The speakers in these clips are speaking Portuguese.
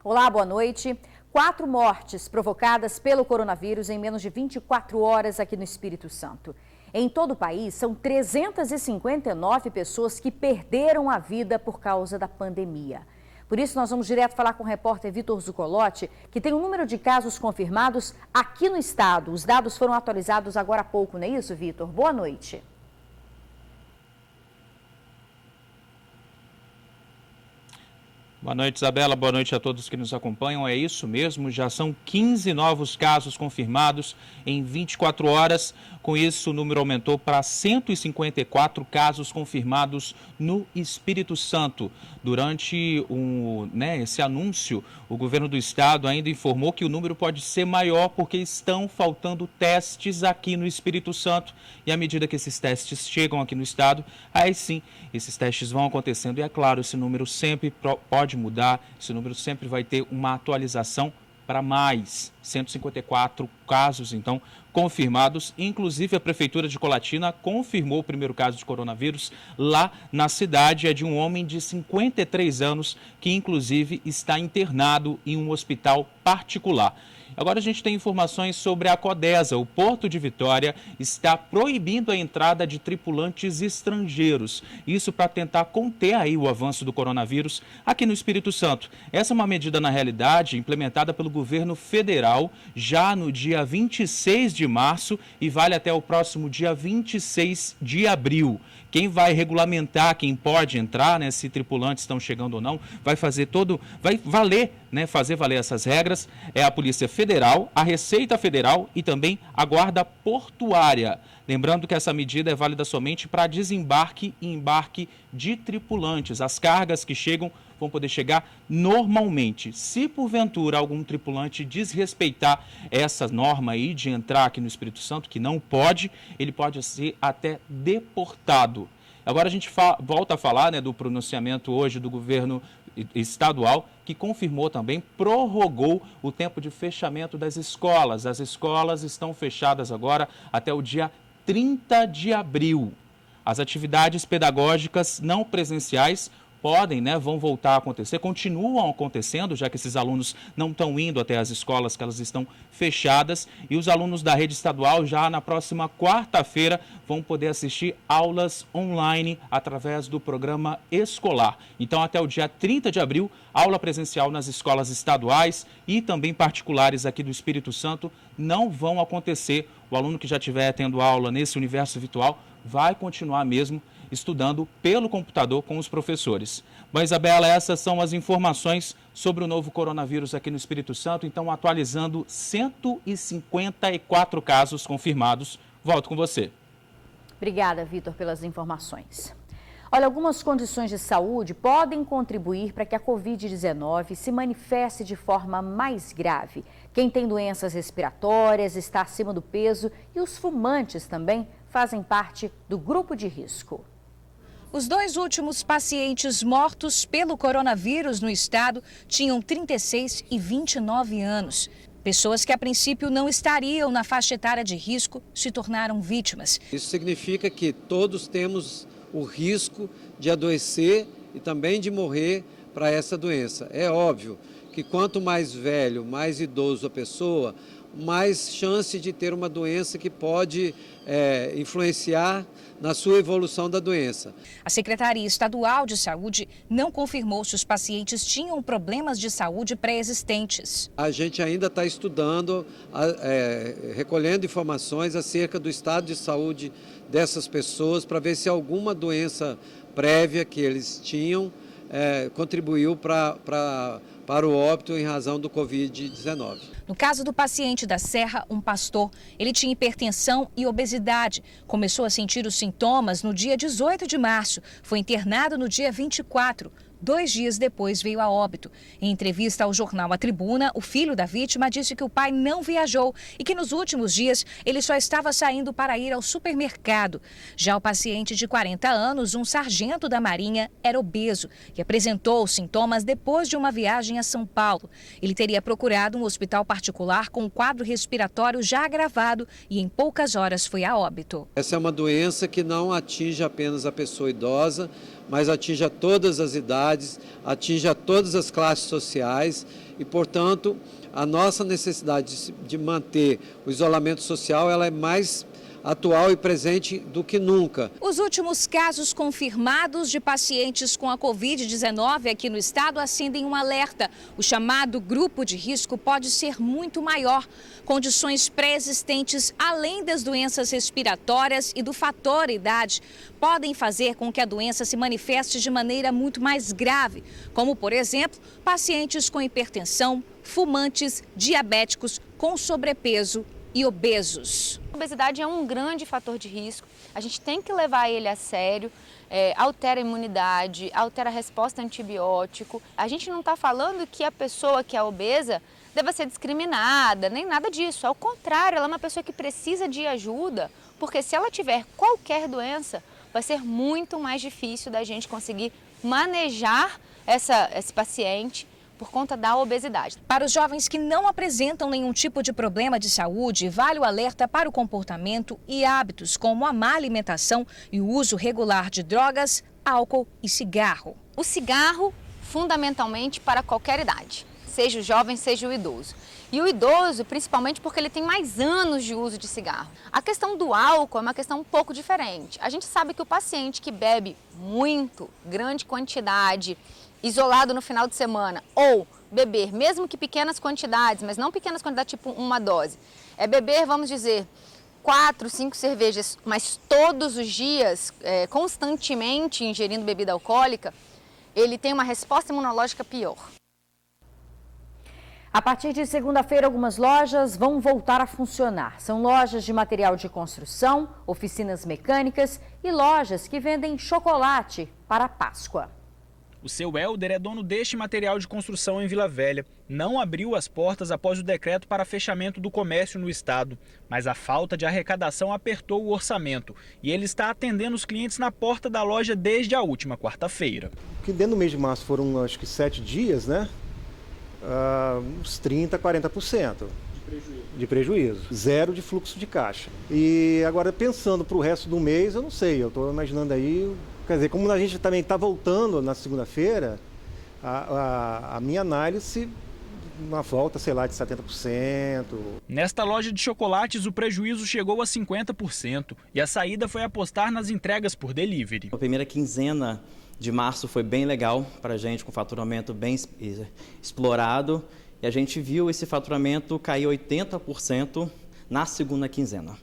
Olá, boa noite. 4 mortes provocadas pelo coronavírus em menos de 24 horas aqui no Espírito Santo. Em todo o país, são 359 pessoas que perderam a vida por causa da pandemia. Por isso, nós vamos direto falar com o repórter Vitor Zucolotti, que tem o número de casos confirmados aqui no estado. Os dados foram atualizados agora há pouco, não é isso, Vitor? Boa noite. Boa noite, Isabela. Boa noite a todos que nos acompanham. É isso mesmo, já são 15 novos casos confirmados em 24 horas. Com isso, o número aumentou para 154 casos confirmados no Espírito Santo. Durante esse anúncio, o governo do estado ainda informou que o número pode ser maior porque estão faltando testes aqui no Espírito Santo. E à medida que esses testes chegam aqui no estado, aí sim, esses testes vão acontecendo. E é claro, esse número sempre pode mudar, esse número sempre vai ter uma atualização para mais 154 casos, então, confirmados. Inclusive, a Prefeitura de Colatina confirmou o primeiro caso de coronavírus lá na cidade. É de um homem de 53 anos que, inclusive, está internado em um hospital particular. Agora a gente tem informações sobre a Codesa. O Porto de Vitória está proibindo a entrada de tripulantes estrangeiros. Isso para tentar conter aí o avanço do coronavírus aqui no Espírito Santo. Essa é uma medida, na realidade, implementada pelo governo federal já no dia 26 de março e vale até o próximo dia 26 de abril. Quem vai regulamentar quem pode entrar, né, se tripulantes estão chegando ou não, vai valer, né, fazer valer essas regras, é a Polícia Federal, a Receita Federal e também a Guarda Portuária. Lembrando que essa medida é válida somente para desembarque e embarque de tripulantes. As cargas que chegam vão poder chegar normalmente. Se porventura algum tripulante desrespeitar essa norma aí de entrar aqui no Espírito Santo, que não pode, ele pode ser até deportado. Agora a gente volta a falar, né, do pronunciamento hoje do governo estadual, que confirmou também, prorrogou o tempo de fechamento das escolas. As escolas estão fechadas agora até o dia 30 de abril. As atividades pedagógicas não presenciais vão voltar a acontecer, continuam acontecendo, já que esses alunos não estão indo até as escolas, que elas estão fechadas, e os alunos da rede estadual já na próxima quarta-feira vão poder assistir aulas online através do programa escolar. Então, até o dia 30 de abril, aula presencial nas escolas estaduais e também particulares aqui do Espírito Santo não vão acontecer. O aluno que já estiver tendo aula nesse universo virtual vai continuar mesmo estudando pelo computador com os professores. Bom, Isabela, essas são as informações sobre o novo coronavírus aqui no Espírito Santo. Então, atualizando 154 casos confirmados. Volto com você. Obrigada, Vitor, pelas informações. Olha, algumas condições de saúde podem contribuir para que a Covid-19 se manifeste de forma mais grave. Quem tem doenças respiratórias, está acima do peso e os fumantes também fazem parte do grupo de risco. Os 2 últimos pacientes mortos pelo coronavírus no estado tinham 36 e 29 anos. Pessoas que a princípio não estariam na faixa etária de risco se tornaram vítimas. Isso significa que todos temos o risco de adoecer e também de morrer para essa doença. É óbvio que quanto mais velho, mais idoso a pessoa, mais chance de ter uma doença que pode influenciar na sua evolução da doença. A Secretaria Estadual de Saúde não confirmou se os pacientes tinham problemas de saúde pré-existentes. A gente ainda está estudando, recolhendo informações acerca do estado de saúde dessas pessoas para ver se alguma doença prévia que eles tinham contribuiu para o óbito em razão do Covid-19. No caso do paciente da Serra, um pastor, ele tinha hipertensão e obesidade. Começou a sentir os sintomas no dia 18 de março. Foi internado no dia 24. 2 dias depois veio a óbito. Em entrevista ao jornal A Tribuna, o filho da vítima disse que o pai não viajou e que nos últimos dias ele só estava saindo para ir ao supermercado. Já o paciente de 40 anos, um sargento da Marinha, era obeso e apresentou sintomas depois de uma viagem a São Paulo. Ele teria procurado um hospital particular com um quadro respiratório já agravado e em poucas horas foi a óbito. Essa é uma doença que não atinge apenas a pessoa idosa, mas atinge a todas as idades, atinge a todas as classes sociais e, portanto, a nossa necessidade de manter o isolamento social ela é mais atual e presente do que nunca. Os últimos casos confirmados de pacientes com a Covid-19 aqui no estado acendem um alerta. O chamado grupo de risco pode ser muito maior. Condições pré-existentes, além das doenças respiratórias e do fator idade, podem fazer com que a doença se manifeste de maneira muito mais grave, como, por exemplo, pacientes com hipertensão, fumantes, diabéticos, com sobrepeso e obesos. A obesidade é um grande fator de risco, a gente tem que levar ele a sério, altera a imunidade, altera a resposta a antibiótico. A gente não está falando que a pessoa que é obesa deva ser discriminada, nem nada disso. Ao contrário, ela é uma pessoa que precisa de ajuda, porque se ela tiver qualquer doença, vai ser muito mais difícil da gente conseguir manejar esse paciente por conta da obesidade. Para os jovens que não apresentam nenhum tipo de problema de saúde, vale o alerta para o comportamento e hábitos, como a má alimentação e o uso regular de drogas, álcool e cigarro. O cigarro, fundamentalmente, para qualquer idade, seja o jovem, seja o idoso. E o idoso, principalmente porque ele tem mais anos de uso de cigarro. A questão do álcool é uma questão um pouco diferente. A gente sabe que o paciente que bebe muito, grande quantidade, isolado no final de semana, ou beber, mesmo que pequenas quantidades, mas não pequenas quantidades tipo uma dose, é beber, vamos dizer, 4, 5 cervejas, mas todos os dias, constantemente ingerindo bebida alcoólica, ele tem uma resposta imunológica pior. A partir de segunda-feira, algumas lojas vão voltar a funcionar. São lojas de material de construção, oficinas mecânicas e lojas que vendem chocolate para a Páscoa. O seu Helder é dono deste material de construção em Vila Velha. Não abriu as portas após o decreto para fechamento do comércio no estado. Mas a falta de arrecadação apertou o orçamento. E ele está atendendo os clientes na porta da loja desde a última quarta-feira. Que dentro do mês de março foram, acho que 7 dias, né? Uns 30%, 40% de prejuízo. Zero de fluxo de caixa. E agora, pensando para o resto do mês, eu não sei. Eu estou imaginando aí... Quer dizer, como a gente também está voltando na segunda-feira, a minha análise, uma volta, sei lá, de 70%. Nesta loja de chocolates, o prejuízo chegou a 50% e a saída foi apostar nas entregas por delivery. A primeira quinzena de março foi bem legal para a gente, com faturamento bem explorado. E a gente viu esse faturamento cair 80% na segunda quinzena.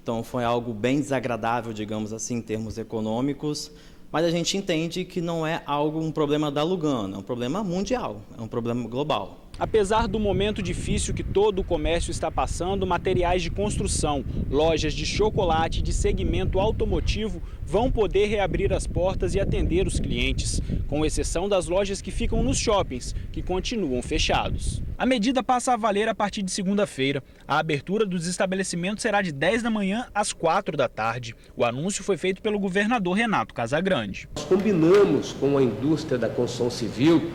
Então foi algo bem desagradável, digamos assim, em termos econômicos, mas a gente entende que não é um problema da Lugano, é um problema mundial, é um problema global. Apesar do momento difícil que todo o comércio está passando, materiais de construção, lojas de chocolate de segmento automotivo vão poder reabrir as portas e atender os clientes, com exceção das lojas que ficam nos shoppings, que continuam fechados. A medida passa a valer a partir de segunda-feira. A abertura dos estabelecimentos será de 10 da manhã às 4 da tarde. O anúncio foi feito pelo governador Renato Casagrande. Nós combinamos com a indústria da construção civil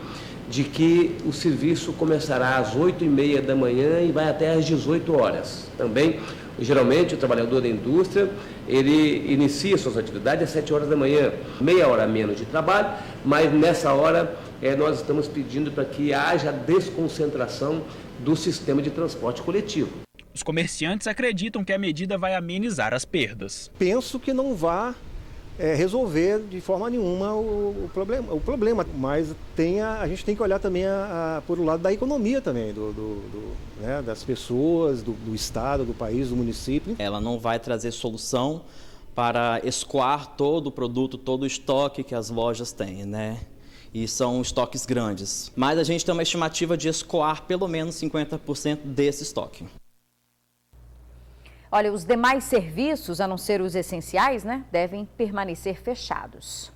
de que o serviço começará às 8h30 da manhã e vai até às 18 horas. Também, geralmente, o trabalhador da indústria, ele inicia suas atividades às 7 horas da manhã, meia hora menos de trabalho, mas nessa hora nós estamos pedindo para que haja desconcentração do sistema de transporte coletivo. Os comerciantes acreditam que a medida vai amenizar as perdas. Penso que não vai resolver de forma nenhuma o problema, mas a gente tem que olhar também por o lado da economia também, né, das pessoas, do estado, do país, do município. Ela não vai trazer solução para escoar todo o produto, todo o estoque que as lojas têm, né? E são estoques grandes. Mas a gente tem uma estimativa de escoar pelo menos 50% desse estoque. Olha, os demais serviços, a não ser os essenciais, né, devem permanecer fechados.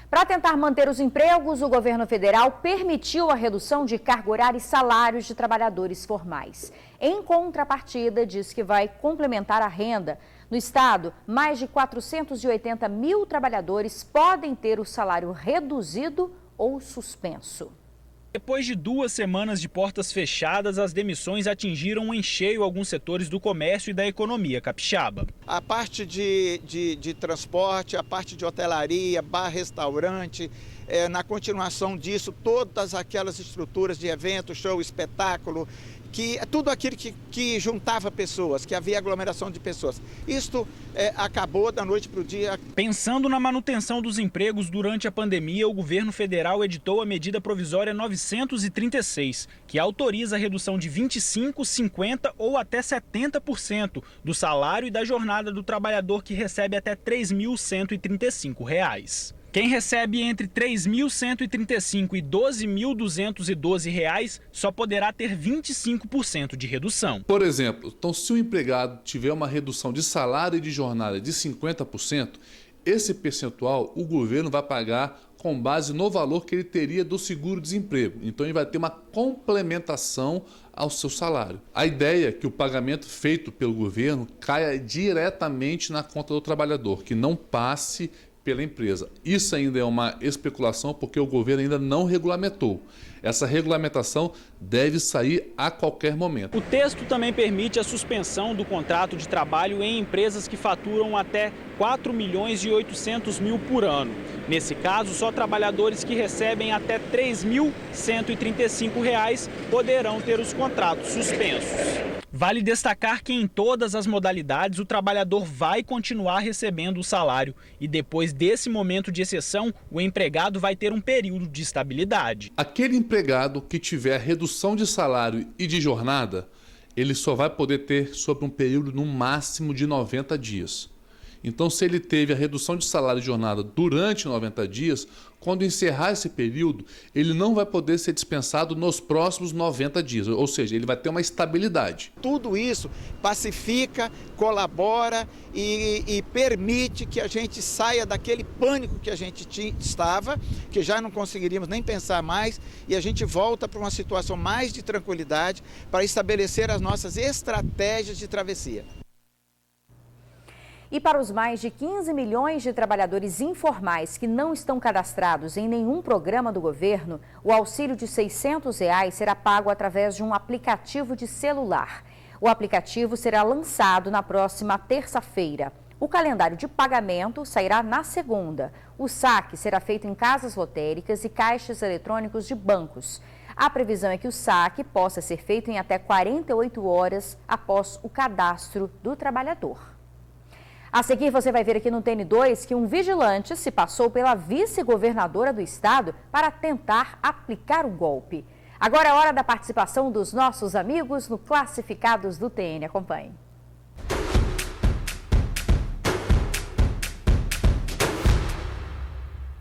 Para tentar manter os empregos, o governo federal permitiu a redução de carga horária e salários de trabalhadores formais. Em contrapartida, diz que vai complementar a renda. No estado, mais de 480 mil trabalhadores podem ter o salário reduzido ou suspenso. Depois de 2 semanas de portas fechadas, as demissões atingiram em cheio alguns setores do comércio e da economia capixaba. A parte de transporte, a parte de hotelaria, bar, restaurante, na continuação disso, todas aquelas estruturas de evento, show, espetáculo, tudo aquilo que juntava pessoas, que havia aglomeração de pessoas. Isto acabou da noite para o dia. Pensando na manutenção dos empregos durante a pandemia, o governo federal editou a medida provisória 936, que autoriza a redução de 25%, 50% ou até 70% do salário e da jornada do trabalhador que recebe até R$ 3.135. Quem recebe entre R$ 3.135 e R$ 12.212 só poderá ter 25% de redução. Por exemplo, então, se o empregado tiver uma redução de salário e de jornada de 50%, esse percentual o governo vai pagar com base no valor que ele teria do seguro-desemprego. Então ele vai ter uma complementação ao seu salário. A ideia é que o pagamento feito pelo governo caia diretamente na conta do trabalhador, que não passe pela empresa. Isso ainda é uma especulação porque o governo ainda não regulamentou. Essa regulamentação deve sair a qualquer momento. O texto também permite a suspensão do contrato de trabalho em empresas que faturam até 4.800.000 por ano. Nesse caso, só trabalhadores que recebem até R$ 3.135 poderão ter os contratos suspensos. Vale destacar que em todas as modalidades o trabalhador vai continuar recebendo o salário e depois desse momento de exceção, o empregado vai ter um período de estabilidade. Aquele empregado que tiver redução de salário e de jornada, ele só vai poder ter sobre um período no máximo de 90 dias. Então, se ele teve a redução de salário e jornada durante 90 dias, quando encerrar esse período, ele não vai poder ser dispensado nos próximos 90 dias, ou seja, ele vai ter uma estabilidade. Tudo isso pacifica, colabora e permite que a gente saia daquele pânico que a gente estava, que já não conseguiríamos nem pensar mais, e a gente volta para uma situação mais de tranquilidade para estabelecer as nossas estratégias de travessia. E para os mais de 15 milhões de trabalhadores informais que não estão cadastrados em nenhum programa do governo, o auxílio de R$ 600 será pago através de um aplicativo de celular. O aplicativo será lançado na próxima terça-feira. O calendário de pagamento sairá na segunda. O saque será feito em casas lotéricas e caixas eletrônicos de bancos. A previsão é que o saque possa ser feito em até 48 horas após o cadastro do trabalhador. A seguir, você vai ver aqui no TN2 que um vigilante se passou pela vice-governadora do estado para tentar aplicar o golpe. Agora é hora da participação dos nossos amigos no Classificados do TN. Acompanhe.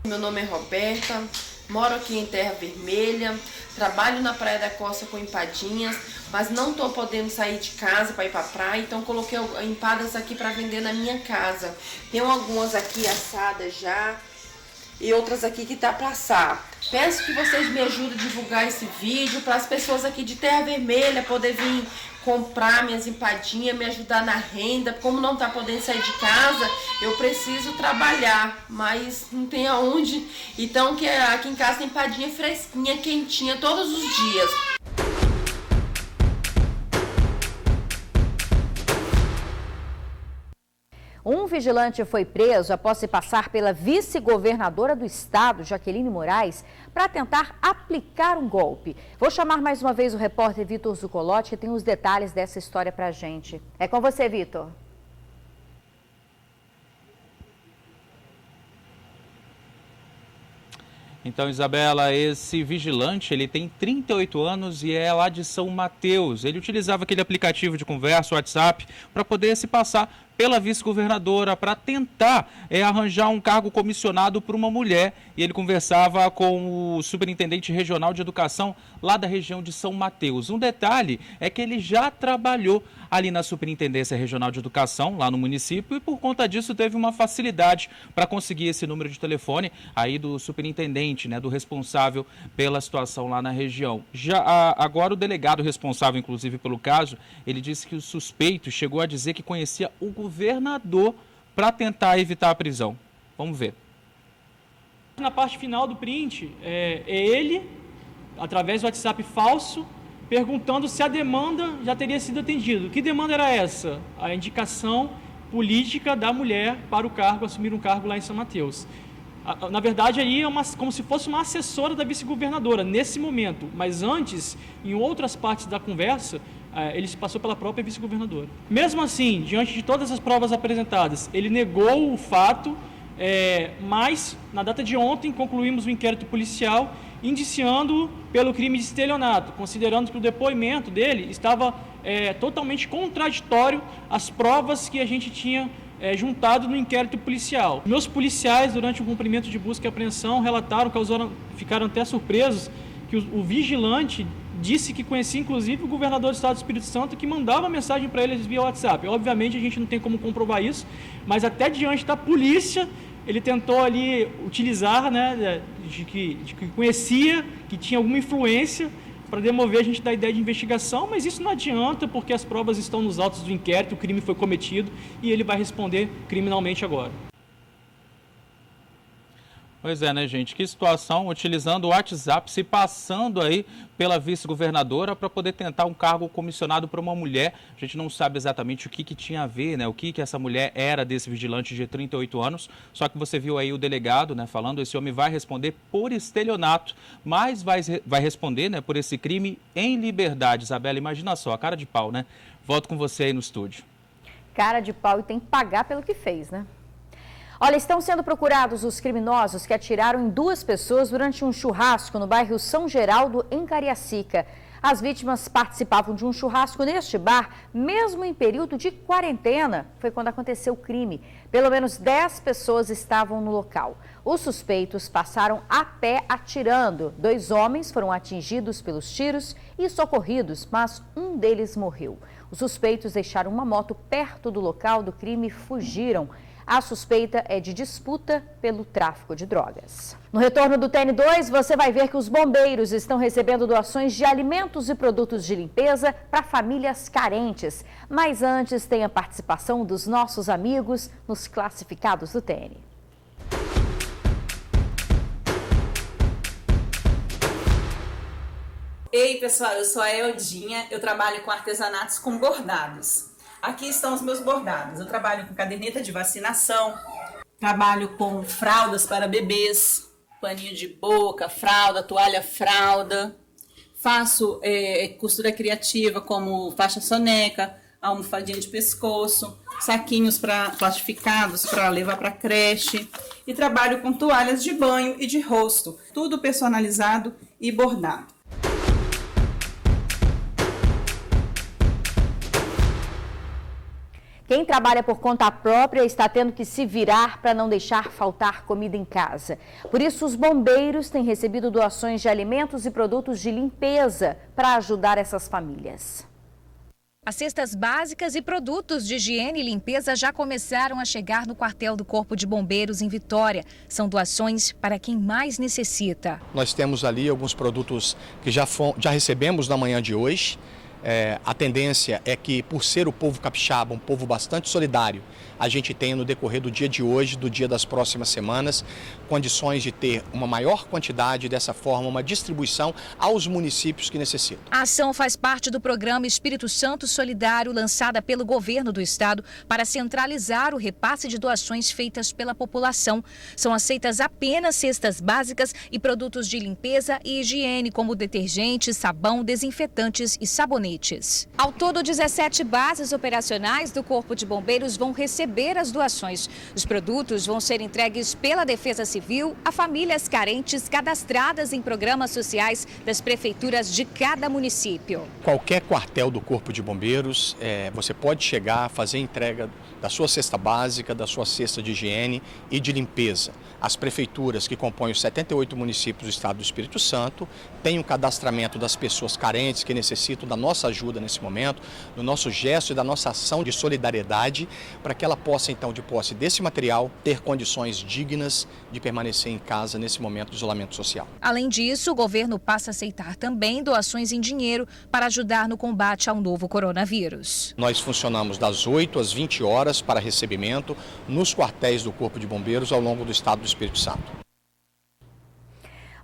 Meu nome é Roberta, moro aqui em Terra Vermelha, trabalho na Praia da Costa com empadinhas, mas não estou podendo sair de casa para ir para a praia, então coloquei empadas aqui para vender na minha casa. Tem algumas aqui assadas já e outras aqui que tá para assar. Peço que vocês me ajudem a divulgar esse vídeo para as pessoas aqui de Terra Vermelha poder vir comprar minhas empadinhas, me ajudar na renda. Como não tá podendo sair de casa, eu preciso trabalhar, mas não tem aonde. Então que aqui em casa tem empadinha fresquinha, quentinha todos os dias. Um vigilante foi preso após se passar pela vice-governadora do estado, Jaqueline Moraes, para tentar aplicar um golpe. Vou chamar mais uma vez o repórter Vitor Zucolotti, que tem os detalhes dessa história para a gente. É com você, Vitor. Então, Isabela, esse vigilante, ele tem 38 anos e é lá de São Mateus. Ele utilizava aquele aplicativo de conversa, WhatsApp, para poder se passar pela vice-governadora para tentar arranjar um cargo comissionado para uma mulher. E ele conversava com o superintendente regional de educação lá da região de São Mateus. Um detalhe é que ele já trabalhou ali na Superintendência Regional de Educação, lá no município, e por conta disso teve uma facilidade para conseguir esse número de telefone aí do superintendente, né, do responsável pela situação lá na região. Agora o delegado responsável, inclusive, pelo caso, ele disse que o suspeito chegou a dizer que conhecia o governador para tentar evitar a prisão. Vamos ver. Na parte final do print, é ele através do WhatsApp falso, perguntando se a demanda já teria sido atendida. Que demanda era essa? A indicação política da mulher para o cargo, assumir um cargo lá em São Mateus. Na verdade, aí é como se fosse uma assessora da vice-governadora, nesse momento. Mas antes, em outras partes da conversa, ele se passou pela própria vice-governadora. Mesmo assim, diante de todas as provas apresentadas, ele negou o fato, mas, na data de ontem, concluímos o inquérito policial, indiciando-o pelo crime de estelionato, considerando que o depoimento dele estava totalmente contraditório às provas que a gente tinha juntado no inquérito policial. Meus policiais, durante o cumprimento de busca e apreensão, relataram, ficaram até surpresos, que o vigilante disse que conhecia, inclusive, o governador do estado do Espírito Santo, que mandava mensagem para eles via WhatsApp. Obviamente, a gente não tem como comprovar isso, mas até diante da polícia, ele tentou ali utilizar, né, de que conhecia, que tinha alguma influência, para demover a gente da ideia de investigação, mas isso não adianta, porque as provas estão nos autos do inquérito, o crime foi cometido e ele vai responder criminalmente agora. Pois é, né, gente? Que situação, utilizando o WhatsApp, se passando aí pela vice-governadora para poder tentar um cargo comissionado para uma mulher. A gente não sabe exatamente o que tinha a ver, né? O que essa mulher era desse vigilante de 38 anos. Só que você viu aí o delegado, né, falando, esse homem vai responder por estelionato, mas vai responder, né, por esse crime em liberdade. Isabela, imagina só, a cara de pau, né? Volto com você aí no estúdio. Cara de pau e tem que pagar pelo que fez, né? Olha, estão sendo procurados os criminosos que atiraram em 2 pessoas durante um churrasco no bairro São Geraldo, em Cariacica. As vítimas participavam de um churrasco neste bar, mesmo em período de quarentena. Foi quando aconteceu o crime. Pelo menos 10 pessoas estavam no local. Os suspeitos passaram a pé atirando. 2 homens foram atingidos pelos tiros e socorridos, mas um deles morreu. Os suspeitos deixaram uma moto perto do local do crime e fugiram. A suspeita é de disputa pelo tráfico de drogas. No retorno do TN2, você vai ver que os bombeiros estão recebendo doações de alimentos e produtos de limpeza para famílias carentes. Mas antes tem a participação dos nossos amigos nos classificados do TN. Ei, pessoal, eu sou a Eldinha, eu trabalho com artesanatos com bordados. Aqui estão os meus bordados. Eu trabalho com caderneta de vacinação, trabalho com fraldas para bebês, paninho de boca, fralda, toalha fralda. Faço costura criativa como faixa soneca, almofadinha de pescoço, saquinhos plastificados para levar para creche. E trabalho com toalhas de banho e de rosto, tudo personalizado e bordado. Quem trabalha por conta própria está tendo que se virar para não deixar faltar comida em casa. Por isso, os bombeiros têm recebido doações de alimentos e produtos de limpeza para ajudar essas famílias. As cestas básicas e produtos de higiene e limpeza já começaram a chegar no quartel do Corpo de Bombeiros em Vitória. São doações para quem mais necessita. Nós temos ali alguns produtos que já recebemos na manhã de hoje. A tendência é que, por ser o povo capixaba, um povo bastante solidário, a gente tenha no decorrer do dia de hoje, do dia das próximas semanas, condições de ter uma maior quantidade, dessa forma, uma distribuição aos municípios que necessitam. A ação faz parte do programa Espírito Santo Solidário, lançada pelo governo do estado para centralizar o repasse de doações feitas pela população. São aceitas apenas cestas básicas e produtos de limpeza e higiene, como detergentes, sabão, desinfetantes e sabonetes. Ao todo, 17 bases operacionais do Corpo de Bombeiros vão receber as doações. Os produtos vão ser entregues pela Defesa Civil a famílias carentes cadastradas em programas sociais das prefeituras de cada município. Qualquer quartel do Corpo de Bombeiros, você pode chegar, fazer entrega da sua cesta básica, da sua cesta de higiene e de limpeza. As prefeituras que compõem os 78 municípios do estado do Espírito Santo têm o cadastramento das pessoas carentes que necessitam da nossa ajuda nesse momento, do nosso gesto e da nossa ação de solidariedade, para que ela possa, então, de posse desse material, ter condições dignas de permanecer em casa nesse momento de isolamento social. Além disso, o governo passa a aceitar também doações em dinheiro para ajudar no combate ao novo coronavírus. Nós funcionamos das 8 às 20 horas para recebimento nos quartéis do Corpo de Bombeiros ao longo do estado do Espírito Santo.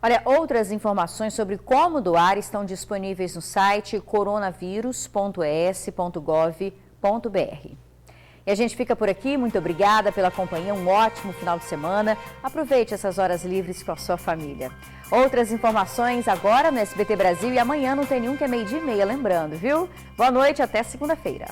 Olha, outras informações sobre como doar estão disponíveis no site coronavírus.es.gov.br. E a gente fica por aqui, muito obrigada pela companhia, um ótimo final de semana. Aproveite essas horas livres com a sua família. Outras informações agora no SBT Brasil e amanhã não tem nenhum que é 12:30, lembrando, viu? Boa noite, até segunda-feira.